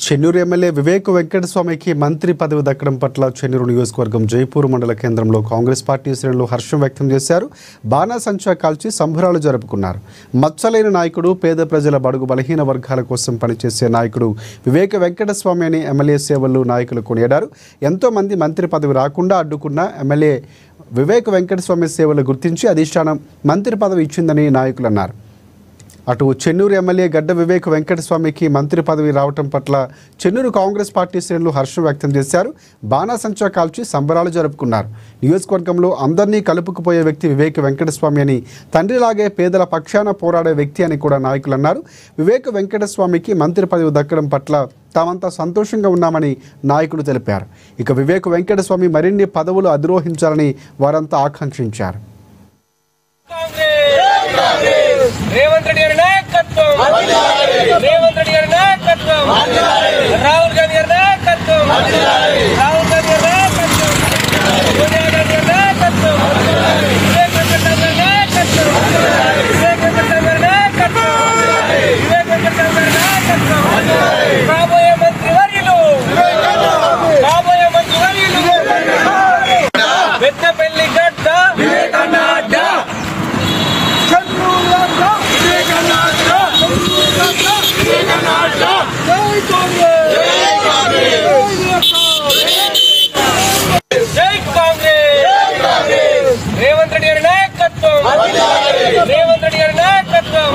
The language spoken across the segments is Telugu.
చెన్నూరు ఎమ్మెల్యే వివేక్ వెంకటస్వామికి మంత్రి పదవి దక్కడం పట్ల చెన్నూరు నియోజకవర్గం జైపూర్ మండల కేంద్రంలో కాంగ్రెస్ పార్టీ శ్రేణులు హర్షం వ్యక్తం చేశారు. బాణాసంచా కాల్చి సంబరాలు జరుపుకున్నారు. మచ్చలేని నాయకుడు, పేద ప్రజల బడుగు బలహీన వర్గాల కోసం పనిచేసే నాయకుడు వివేక్ వెంకటస్వామి అని ఎమ్మెల్యే సేవలు నాయకులు కొనియాడారు. ఎంతో మంది మంత్రి పదవి రాకుండా అడ్డుకున్న ఎమ్మెల్యే వివేక్ వెంకటస్వామి సేవలు గుర్తించి అధిష్టానం మంత్రి పదవి ఇచ్చిందని నాయకులు అన్నారు. అటు చెన్నూరు ఎమ్మెల్యే గడ్డ వివేక్ వెంకటస్వామికి మంత్రి పదవి రావటం పట్ల చెన్నూరు కాంగ్రెస్ పార్టీ శ్రేణులు హర్షం వ్యక్తం చేశారు. బాణాసంచా కాల్చి సంబరాలు జరుపుకున్నారు. నియోజకవర్గంలో అందరినీ కలుపుకుపోయే వ్యక్తి వివేక్ వెంకటస్వామి అని, తండ్రిలాగే పేదల పక్షాన పోరాడే వ్యక్తి అని కూడా నాయకులు అన్నారు. వివేక్ వెంకటస్వామికి మంత్రి పదవి దక్కడం పట్ల తామంతా సంతోషంగా ఉన్నామని నాయకులు తెలిపారు. ఇక వివేక్ వెంకటస్వామి మరిన్ని పదవులు అధిరోహించాలని వారంతా ఆకాంక్షించారు. రేవంత్ రెడ్డి గారి నాయకత్వం, రేవంత్ రెడ్డి గారి నాయకత్వం, రాహుల్ గాంధీ గారి నాయకత్వం, రాహుల్ గాంధీ గారి నాయకత్వం, సోనియా గాంధీ గారి నాయకత్వం, వివేక్ వెంకటస్వామి గారి నాయకత్వం, వివేక్ వెంకటస్వామి గారి నాయకత్వం, వివేక్ వెంకటస్వామి గారి నాయకత్వం. కాబోయే మంత్రి వర్యులు, కాబోయే మంత్రి వర్యులు పెద్దపల్లి గడ్డ వివేకానంద రేవంత్ రెడ్డి గారి నాయకత్వం, రేవంత్ రెడ్డి గారి నాయకత్వం,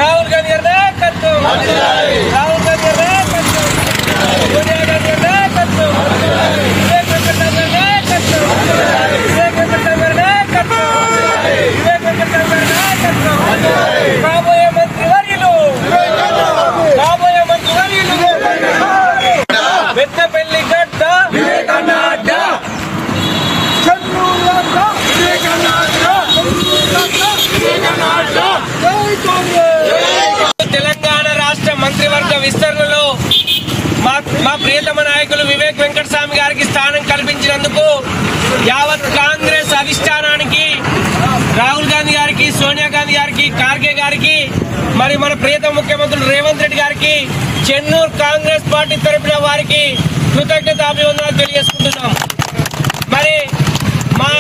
రాహుల్ గాంధీ గారి నాయకత్వం, రాహుల్ గాంధీ గారి నాయకత్వం, సోనియా గాంధీ గారి నాయకత్వం, వివేక్ వెంకటస్వామి గారి నాయకత్వం, వివేక్ వెంకటస్వామి గారి నాయకత్వం, వివేక్ వెంకటస్వామి గారి నాయకత్వం. కాబోయే మంత్రి వర్యులు, కాబోయే మంత్రి వర్యులు పెద్దపల్లి గడ్డ వివేకానంద, తెలంగాణ రాష్ట్ర మంత్రివర్గ విస్తరణలో మా ప్రియతమ నాయకులు వివేక్ వెంకటస్వామి గారికి స్థానం కల్పించినందుకు యావత్ కాంగ్రెస్ అధిష్టానానికి, రాహుల్ గాంధీ గారికి, సోనియా గాంధీ గారికి, ఖార్గే గారికి, మరి మన ప్రియతమ ముఖ్యమంత్రులు రేవంత్ రెడ్డి గారికి, చెన్నూరు కాంగ్రెస్ పార్టీ తరఫున వారికి కృతజ్ఞతాభివందనాలు తెలియజేసుకుంటున్నాం. మరి మా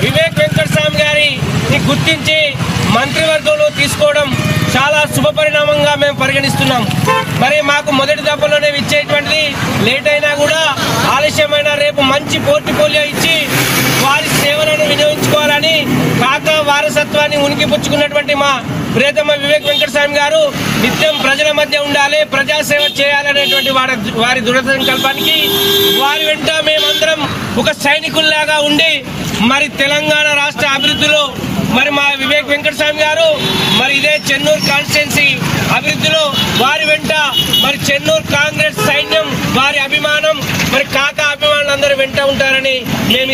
వివేక్ వెంకటస్వామి గారిని గుర్తించి మంత్రివర్గంలో తీసుకోవడం చాలా శుభపరిణామంగా మేము పరిగణిస్తున్నాం. మరి మాకు మొదటి దఫలోనే ఇచ్చేటువంటిది లేట్ అయినా కూడా, ఆలస్యమైన రేపు మంచి పోర్ట్ఫోలియో ఇచ్చి వారి సేవలను వినియోగించుకోవాలని, కాక వారసత్వాన్ని ఉనికిపుచ్చుకున్నటువంటి మా ప్రియతమ వివేక్ వెంకటస్వామి గారు నిత్యం ప్రజల మధ్య ఉండాలి, ప్రజాసేవ చేయాలనేటువంటి వారి దృఢ సంకల్పానికి వారి వెంట మేమందరం ఒక సైనికుల్లాగా ఉండి మరి తెలంగాణ రాష్ట్ర అభివృద్ధిలో మరి మా వివేక్ వెంకటస్వామి గారు మరి ఇదే చెన్నూరు కాన్స్టిట్యున్సీ అభివృద్ధిలో వారి వెంట మరి చెన్నూరు కాంగ్రెస్ సైన్యం, వారి అభిమానం, మరి కాక అభిమానులందరూ వెంట ఉంటారని మేము